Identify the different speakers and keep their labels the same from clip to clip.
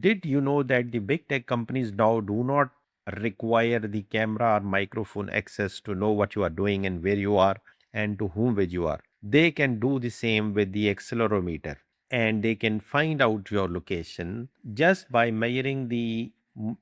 Speaker 1: Did you know that the big tech companies now do not require the camera or microphone access to know what you are doing and where you are and to whom with you are? They can do the same with the accelerometer, and they can find out your location just by measuring the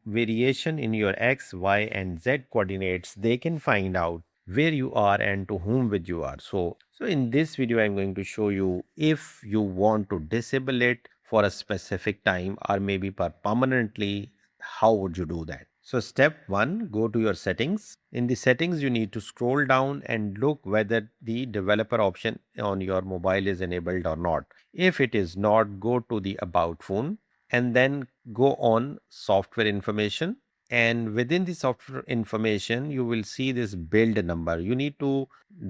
Speaker 1: variation in your x, y, and z coordinates. They can find out where you are and to whom with you are. So in this video, I'm going to show you if you want to disable it for a specific time or maybe permanently, how would you do that? So step one, go to your settings. In the settings, you need to scroll down and look whether the developer option on your mobile is enabled or not. If it is not, go to the about phone and then go on software information, and within the software information you will see this build number. You need to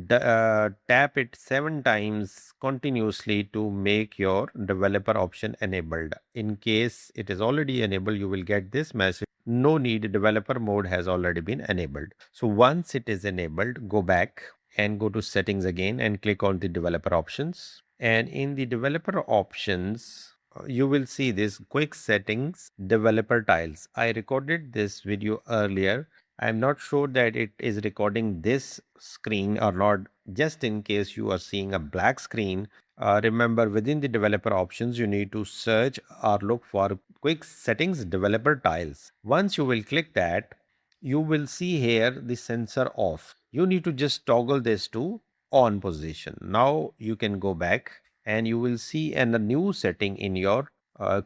Speaker 1: tap it 7 times continuously to make your developer option enabled. In case it is already enabled, you will get this message, no need, developer mode has already been enabled. So once it is enabled, go back and go to settings again and click on the developer options. And in the developer options, you will see this quick settings developer tiles. I recorded this video earlier. I'm not sure that it is recording this screen or not. Just in case you are seeing a black screen, remember within the developer options, you need to search or look for quick settings developer tiles. Once you will click that, you will see here the sensor off. You need to just toggle this to on position. Now you can go back and you will see a new setting in your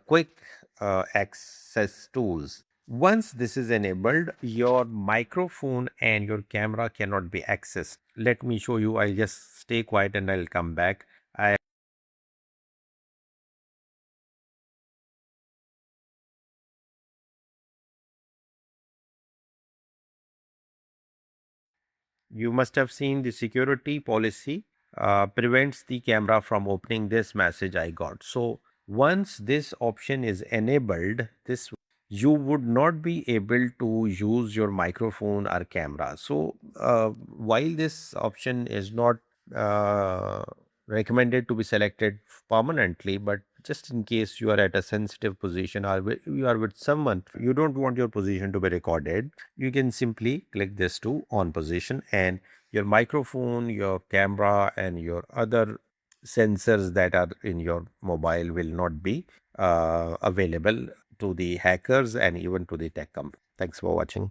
Speaker 1: quick access tools. Once this is enabled, your microphone and your camera cannot be accessed. Let me show you. I'll just stay quiet and I'll come back. You must have seen the security policy prevents the camera from opening. This message I got. So once this option is enabled, this you would not be able to use your microphone or camera. So while this option is not uh, recommended to be selected permanently, but just in case you are at a sensitive position or you are with someone, you don't want your position to be recorded, you can simply click this to on position, and your microphone, your camera, and your other sensors that are in your mobile will not be available to the hackers and even to the tech company. Thanks for watching.